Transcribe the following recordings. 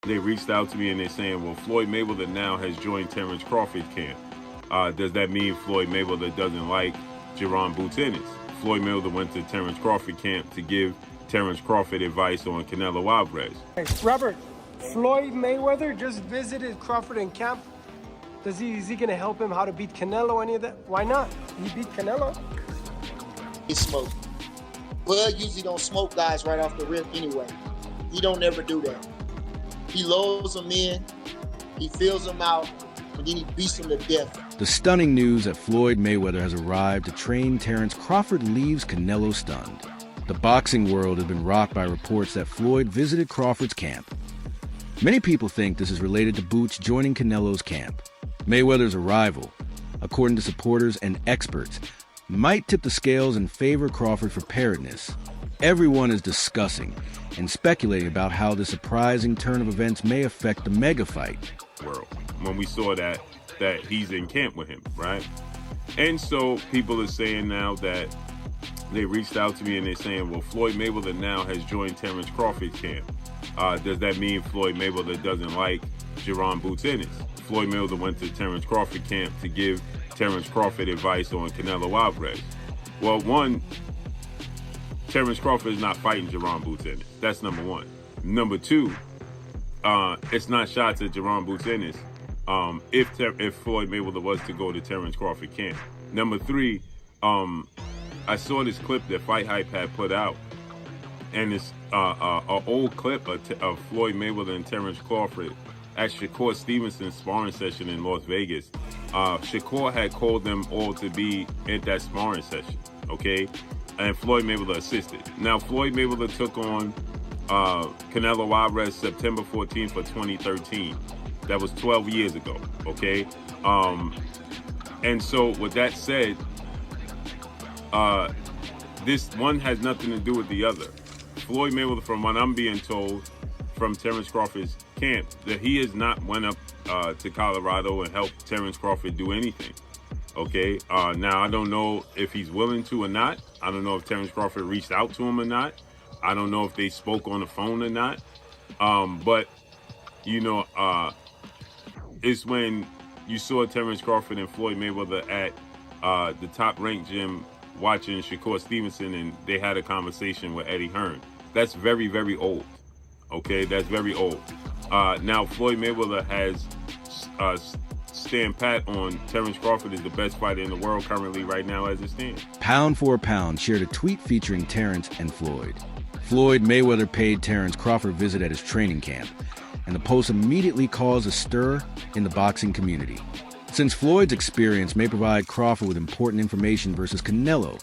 they reached out to me and they're saying, well, Floyd Mayweather now has joined Terence Crawford camp. Does that mean Floyd Mayweather doesn't like Jaron Boots Ennis? Floyd Mayweather went to Terence Crawford camp to give Terence Crawford advice on Canelo Alvarez. Robert, Floyd Mayweather just visited Crawford in camp. Is he going to help him how to beat Canelo, any of that? Why not? He beat Canelo. He smoked. Bud usually don't smoke guys right off the rip anyway. He don't never do that. He lulls them in, he fills them out, and then he beats them to death. The stunning news that Floyd Mayweather has arrived to train Terence Crawford leaves Canelo stunned. The boxing world has been rocked by reports that Floyd visited Crawford's camp. Many people think this is related to Boots joining Canelo's camp. Mayweather's arrival, according to supporters and experts, might tip the scales in favor of Crawford for preparedness. Everyone is discussing and speculating about how this surprising turn of events may affect the mega fight. World, when we saw that he's in camp with him, right? And so people are saying now that they reached out to me and they're saying, well, Floyd Mayweather now has joined Terence Crawford camp. Does that mean Floyd Mayweather doesn't like Jaron Boots Ennis? Floyd Mayweather went to Terence Crawford camp to give Terence Crawford advice on Canelo Alvarez. Well, one, Terence Crawford is not fighting Jaron Boots Ennis. That's number one. Number two, it's not shots at Jaron Boots Ennis if Floyd Mayweather was to go to Terence Crawford camp. Number three, I saw this clip that Fight Hype had put out, and it's an old clip of Floyd Mayweather and Terence Crawford at Shakur Stevenson's sparring session in Las Vegas. Shakur had called them all to be at that sparring session, okay? And Floyd Mayweather assisted. Now, Floyd Mayweather took on Canelo Alvarez September 14th of 2013. That was 12 years ago, okay? And so with that said, this one has nothing to do with the other. Floyd Mayweather, from what I'm being told from Terence Crawford's camp, that he has not went up to Colorado and helped Terence Crawford do anything. Okay, now I don't know if he's willing to or not. I don't know if Terence Crawford reached out to him or not. I don't know if they spoke on the phone or not. But, you know, it's when you saw Terence Crawford and Floyd Mayweather at the top-ranked gym watching Shakur Stevenson, and they had a conversation with Eddie Hearn. That's very, very old. Okay, that's very old. Now, Floyd Mayweather has stand pat on Terence Crawford is the best fighter in the world currently right now as it stands. Pound for Pound shared a tweet featuring Terence and Floyd. Floyd Mayweather paid Terence Crawford a visit at his training camp, and the post immediately caused a stir in the boxing community. Since Floyd's experience may provide Crawford with important information versus Canelo,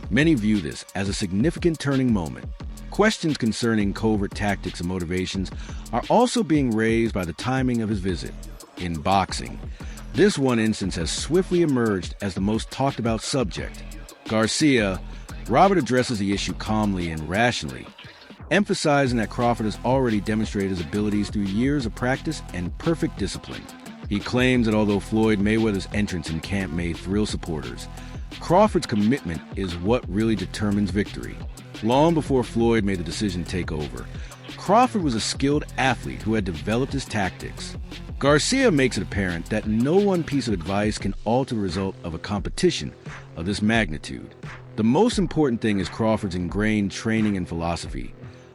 many view this as a significant turning moment. Questions concerning covert tactics and motivations are also being raised by the timing of his visit. In boxing, this one instance has swiftly emerged as the most talked about subject. Garcia, Robert addresses the issue calmly and rationally, emphasizing that Crawford has already demonstrated his abilities through years of practice and perfect discipline. He claims that although Floyd Mayweather's entrance in camp may thrill supporters, Crawford's commitment is what really determines victory. Long before Floyd made the decision to take over, Crawford was a skilled athlete who had developed his tactics. Garcia makes it apparent that no one piece of advice can alter the result of a competition of this magnitude. The most important thing is Crawford's ingrained training and philosophy,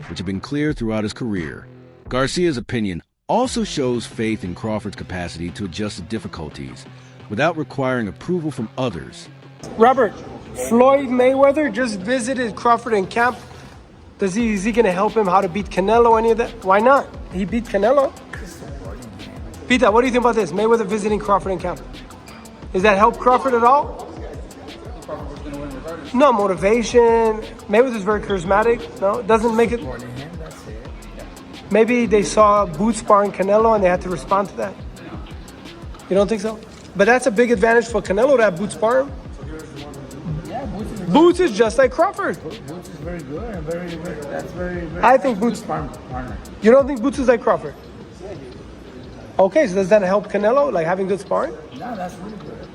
which have been clear throughout his career. Garcia's opinion also shows faith in Crawford's capacity to adjust to difficulties without requiring approval from others. Robert, Floyd Mayweather just visited Crawford in camp. Is he going to help him how to beat Canelo, any of that? Why not? He beat Canelo. Peter, what do you think about this? Mayweather visiting Crawford in camp. Does that help Crawford at all? No, motivation. Mayweather's very charismatic. No, it doesn't make it. Maybe they saw Boots sparring Canelo and they had to respond to that. You don't think so? But that's a big advantage for Canelo to have Boots spar him. Boots is just like Crawford. Boots is very good and very. I think Boots. Partner. You don't think Boots is like Crawford? Okay, so does that help Canelo, like having good sparring? No, that's really good.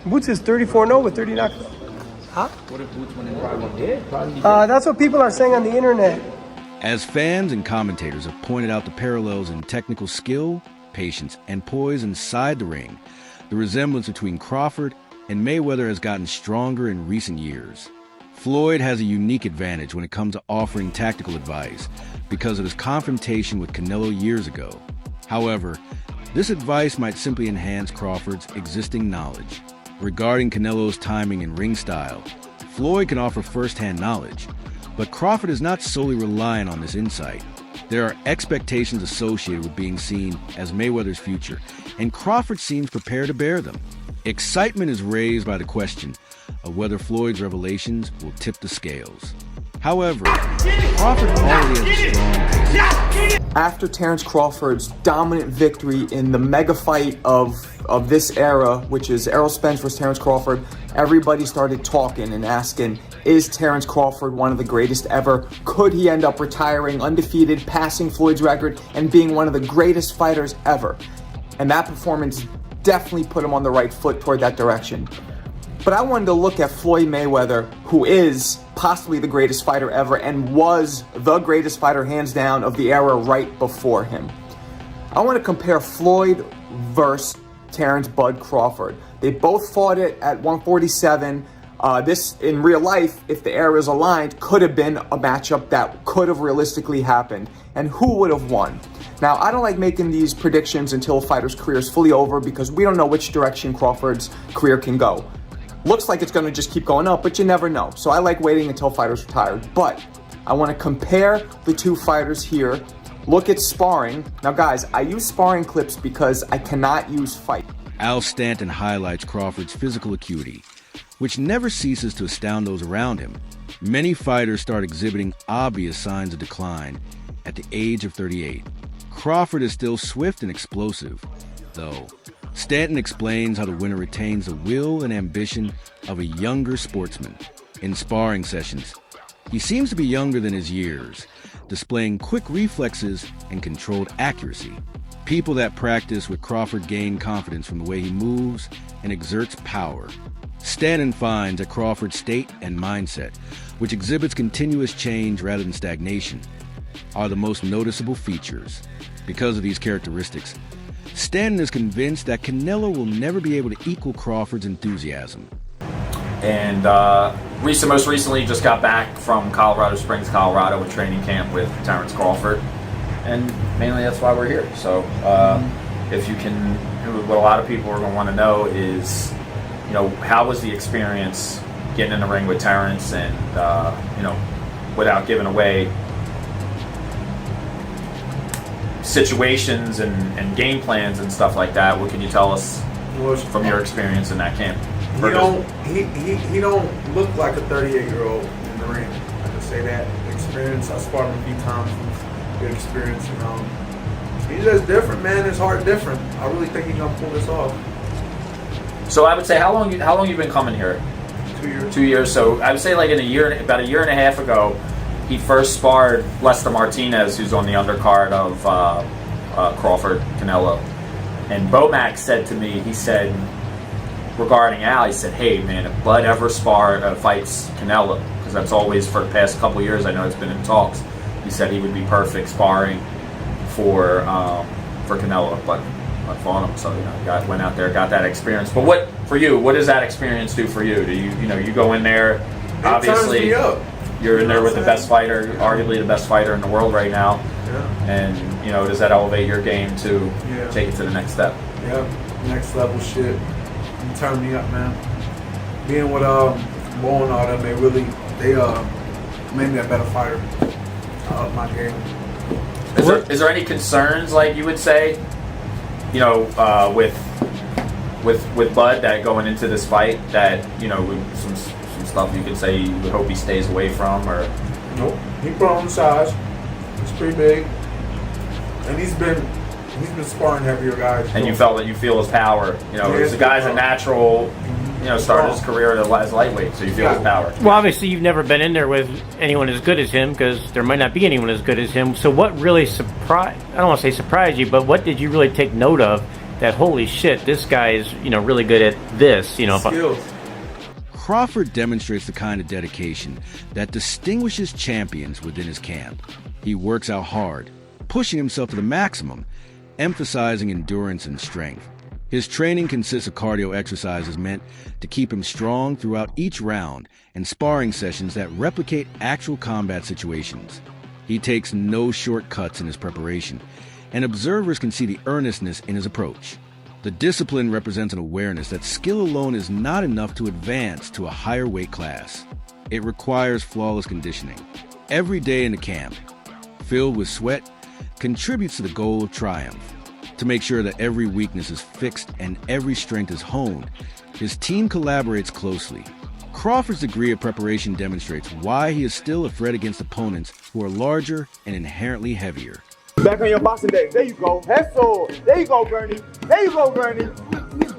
Boots is 34-0 with 30 knockouts. Huh? What if Boots went in? Probably did. That's what people are saying on the internet. As fans and commentators have pointed out the parallels in technical skill, patience, and poise inside the ring, the resemblance between Crawford and Mayweather has gotten stronger in recent years. Floyd has a unique advantage when it comes to offering tactical advice because of his confrontation with Canelo years ago. However, this advice might simply enhance Crawford's existing knowledge. Regarding Canelo's timing and ring style, Floyd can offer first-hand knowledge, but Crawford is not solely reliant on this insight. There are expectations associated with being seen as Mayweather's future, and Crawford seems prepared to bear them. Excitement is raised by the question of whether Floyd's revelations will tip the scales. However, Crawford already has a strong case. After Terence Crawford's dominant victory in the mega fight of this era, which is Errol Spence versus Terence Crawford, everybody started talking and asking, is Terence Crawford one of the greatest ever? Could he end up retiring undefeated, passing Floyd's record, and being one of the greatest fighters ever? And that performance definitely put him on the right foot toward that direction. But I wanted to look at Floyd Mayweather, who is possibly the greatest fighter ever and was the greatest fighter hands down of the era right before him. I want to compare Floyd versus Terence Bud Crawford. They both fought it at 147. This, in real life, if the eras aligned, could have been a matchup that could have realistically happened. And who would have won? Now, I don't like making these predictions until a fighter's career is fully over because we don't know which direction Crawford's career can go. Looks like it's going to just keep going up, but you never know. So I like waiting until fighters retired. But I want to compare the two fighters here. Look at sparring. Now, guys, I use sparring clips because I cannot use fight. Al Stanton highlights Crawford's physical acuity, which never ceases to astound those around him. Many fighters start exhibiting obvious signs of decline at the age of 38. Crawford is still swift and explosive, though. Stanton explains how the winner retains the will and ambition of a younger sportsman. In sparring sessions, he seems to be younger than his years, displaying quick reflexes and controlled accuracy. People that practice with Crawford gain confidence from the way he moves and exerts power. Stanton finds that Crawford's state and mindset, which exhibits continuous change rather than stagnation, are the most noticeable features. Because of these characteristics, Stanton is convinced that Canelo will never be able to equal Crawford's enthusiasm. And most recently just got back from Colorado Springs, Colorado, with training camp with Terence Crawford. And mainly that's why we're here. So if you can, what a lot of people are going to want to know is, how was the experience getting in the ring with Terence and, without giving away situations and game plans and stuff like that. What can you tell us from your experience in that camp? He don't look like a 38-year-old in the ring. I can say that. Experience. I sparred him a few times. Good experience. He's just different, man. His heart different. I really think he's gonna pull this off. So I would say, how long you been coming here? 2 years. 2 years. So I would say about a year and a half ago, he first sparred Lester Martinez, who's on the undercard of Crawford Canelo. And Bomac said to me, he said, regarding Al, he said, hey man, if Bud ever fights Canelo, because that's always, for the past couple of years, I know it's been in talks, he said he would be perfect sparring for Canelo, but I fought him, so went out there, got that experience. But what does that experience do for you? Do you go in there, obviously you're in there with the best fighter, arguably the best fighter in the world right now, and does that elevate your game to take it to the next step? Yeah, next level shit. You turn me up, man. Being with Bo and all them, they made me a better fighter. I up my game. Is there any concerns, like you would say, with Bud, that going into this fight, that some stuff you could say you would hope he stays away from, or? Nope. He put on size. He's pretty big, and he's been sparring heavier guys. And you feel his power. The guy's a natural. Started his career as lightweight, so you feel his power. Well, obviously you've never been in there with anyone as good as him, because there might not be anyone as good as him. So what really I don't want to say surprised you, but what did you really take note of that, holy shit, this guy is, really good at this, Skills. Crawford demonstrates the kind of dedication that distinguishes champions within his camp. He works out hard, pushing himself to the maximum, emphasizing endurance and strength. His training consists of cardio exercises meant to keep him strong throughout each round and sparring sessions that replicate actual combat situations. He takes no shortcuts in his preparation, and observers can see the earnestness in his approach. The discipline represents an awareness that skill alone is not enough to advance to a higher weight class. It requires flawless conditioning. Every day in the camp, filled with sweat, contributes to the goal of triumph. To make sure that every weakness is fixed and every strength is honed, his team collaborates closely. Crawford's degree of preparation demonstrates why he is still a threat against opponents who are larger and inherently heavier. Back on your boxing day. There you go. That's all. There you go, Bernie. There you go, Bernie.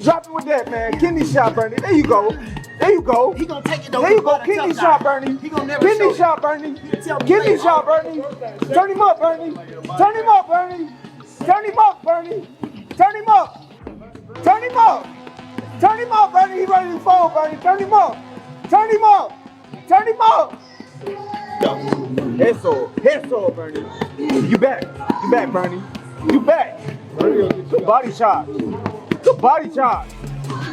Drop it with that, man. Kidney shot, Bernie. There you go. There you go. He gonna take it though. There you go. Kidney shot, Bernie. He gonna never show Kidney it. shot, Bernie. Kidney shot, Bernie. Turn him up, Bernie. Turn him up, Bernie. Turn him up, Bernie. Turn him up. Turn him up. Turn him up, Bernie. He ready to fall, Bernie. Turn him up. Turn him up. Turn him up. Eso, Bernie. You back. You back, Bernie. You back. Good body shot. Good body shot.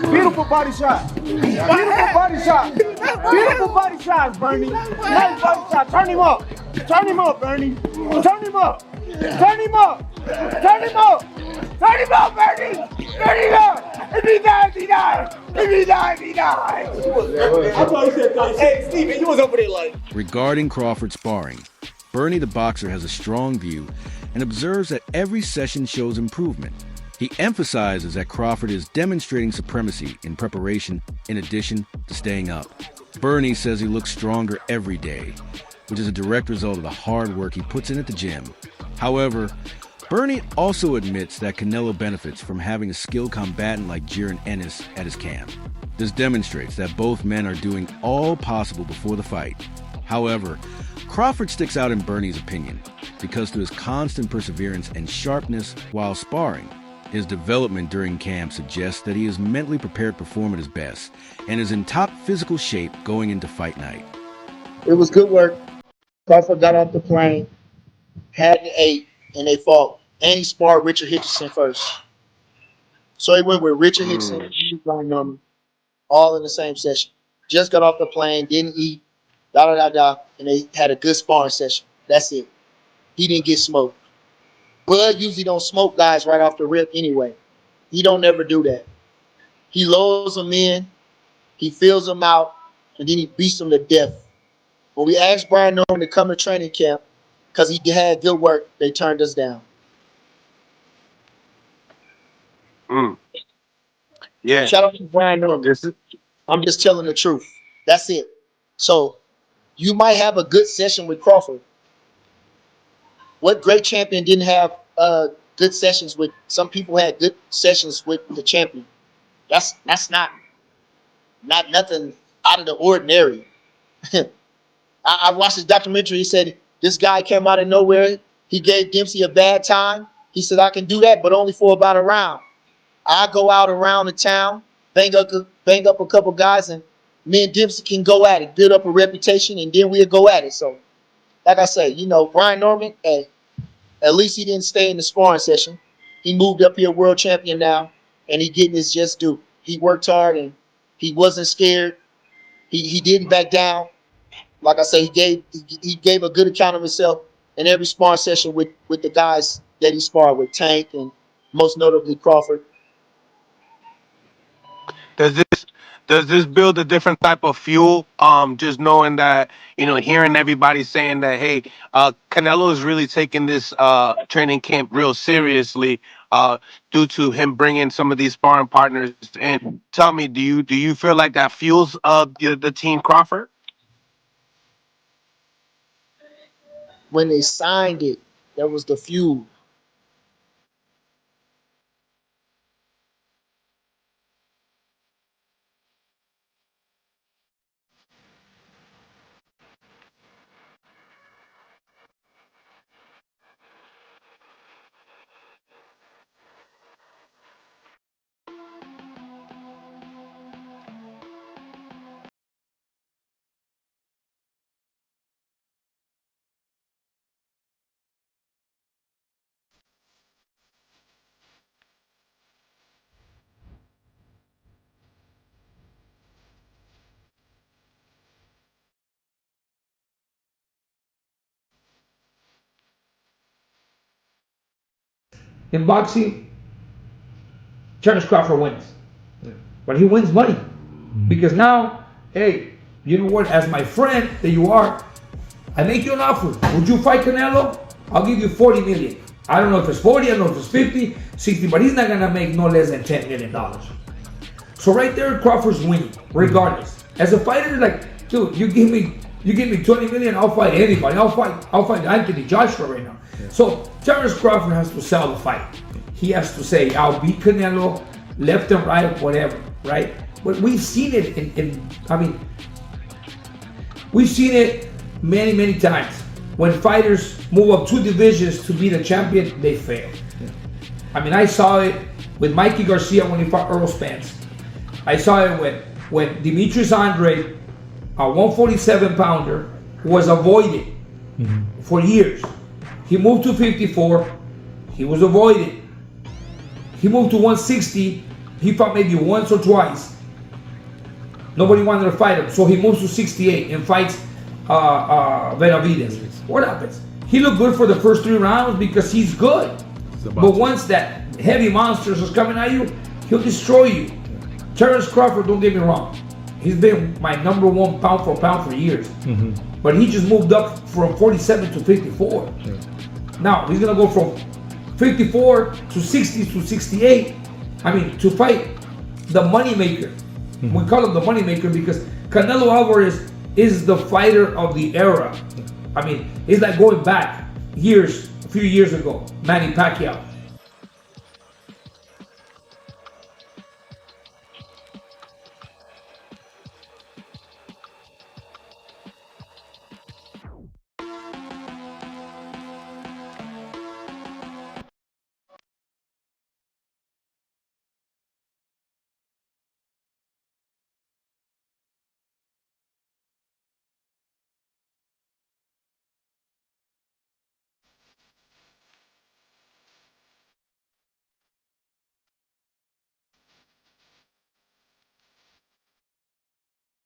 Beautiful body shot. Beautiful body shot. Beautiful body shots, Bernie. Nice body shot. Turn him up. Turn him up, Bernie. Turn him up. Turn him up. Turn him up. Turn him up, Bernie. Turn him up. If he dies, he dies. If he dies, he dies. I thought he said, hey, Steven, you was over there like. Regarding Crawford's sparring, Bernie the boxer has a strong view and observes that every session shows improvement. He emphasizes that Crawford is demonstrating supremacy in preparation in addition to staying up. Bernie says he looks stronger every day, which is a direct result of the hard work he puts in at the gym. However, Bernie also admits that Canelo benefits from having a skilled combatant like Jiren Ennis at his camp. This demonstrates that both men are doing all possible before the fight. However, Crawford sticks out in Bernie's opinion because to his constant perseverance and sharpness while sparring. His development during camp suggests that he is mentally prepared to perform at his best and is in top physical shape going into fight night. It was good work. Crawford got off the plane, had an 8, and they fought. And he sparred Richard Hitchison first. So he went with Richard Hitchison and Brian Norman, all in the same session. Just got off the plane, didn't eat, and they had a good sparring session. That's it. He didn't get smoked. Bud usually don't smoke guys right off the rip anyway. He don't never do that. He lulls them in, he fills them out, and then he beats them to death. When we asked Brian Norman to come to training camp because he had good work, they turned us down. Yeah. Shout out to Brian Norman. I'm just telling the truth. That's it. So you might have a good session with Crawford. What great champion didn't have good sessions with? Some people had good sessions with the champion. That's not nothing out of the ordinary. I watched his documentary. He said this guy came out of nowhere. He gave Dempsey a bad time. He said, I can do that, but only for about a round. I go out around the town, bang up a couple guys, and me and Dempsey can go at it, build up a reputation, and then we'll go at it. So, like I say, Brian Norman, at least he didn't stay in the sparring session. He moved up here, world champion now, and he getting his just due. He worked hard, and he wasn't scared. He didn't back down. Like I say, he gave a good account of himself in every sparring session with the guys that he sparred with, Tank and most notably Crawford. Does this build a different type of fuel? Just knowing that, hearing everybody saying that, hey, Canelo is really taking this training camp real seriously, due to him bringing some of these sparring partners. And tell me, do you feel like that fuels the team Crawford? When they signed it, that was the fuel. in boxing, Terence Crawford wins. But he wins money. Because now, hey, you know what, as my friend that you are, I make you an offer. Would you fight Canelo? I'll give you 40 million. I don't know if it's 40, I don't know if it's 50, 60, but he's not gonna make no less than $10 million. So right there, Crawford's winning, regardless. As a fighter, like, dude, you give me 20 million, I'll fight anybody. I'll fight Anthony Joshua right now. So Terence Crawford has to sell the fight. He has to say, I'll beat Canelo, left and right, whatever, right? But we've seen it we've seen it many, many times. When fighters move up 2 divisions to beat a champion, they fail. I mean, I saw it with Mikey Garcia when he fought Earl Spence. I saw it when Demetrius Andrade, a 147-pounder, was avoided for years. He moved to 54, he was avoided. He moved to 160, he fought maybe once or twice. Nobody wanted to fight him, so he moves to 68 and fights Benavidez. What happens? He looked good for the first 3 rounds because he's good. But once that heavy monsters is coming at you, he'll destroy you. Terence Crawford, don't get me wrong, he's been my #1 pound for pound for years. But he just moved up from 47 to 54. Now he's gonna go from 54 to 60 to 68. I mean, to fight the moneymaker. We call him the moneymaker because Canelo Alvarez is the fighter of the era. I mean, it's like going back years, a few years ago, Manny Pacquiao.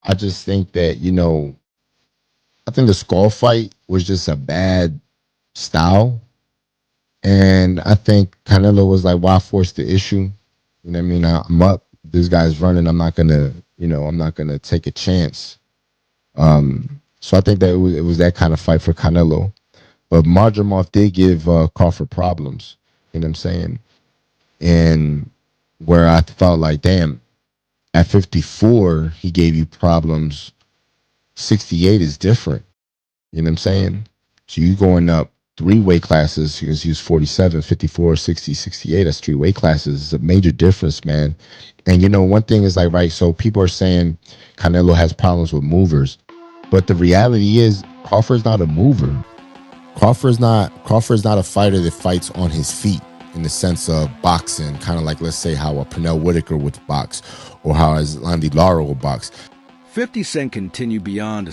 I just think that, I think the skull fight was just a bad style. And I think Canelo was like, why force the issue? You know what I mean? I'm up. This guy's running. I'm not gonna, I'm not gonna take a chance. So I think that it was that kind of fight for Canelo. But Madrimov did give Crawford problems. You know what I'm saying? And where I felt like, damn, at 54, he gave you problems. 68 is different. You know what I'm saying? So you going up 3 weight classes, because he was 47, 54, 60, 68. That's 3 weight classes. It's a major difference, man. And one thing is like, right, so people are saying Canelo has problems with movers. But the reality is Crawford's not a mover. Crawford's not a fighter that fights on his feet in the sense of boxing, kind of like, let's say, how a Pernell Whitaker would box or how Andy Lara would box. 50 Cent continued beyond a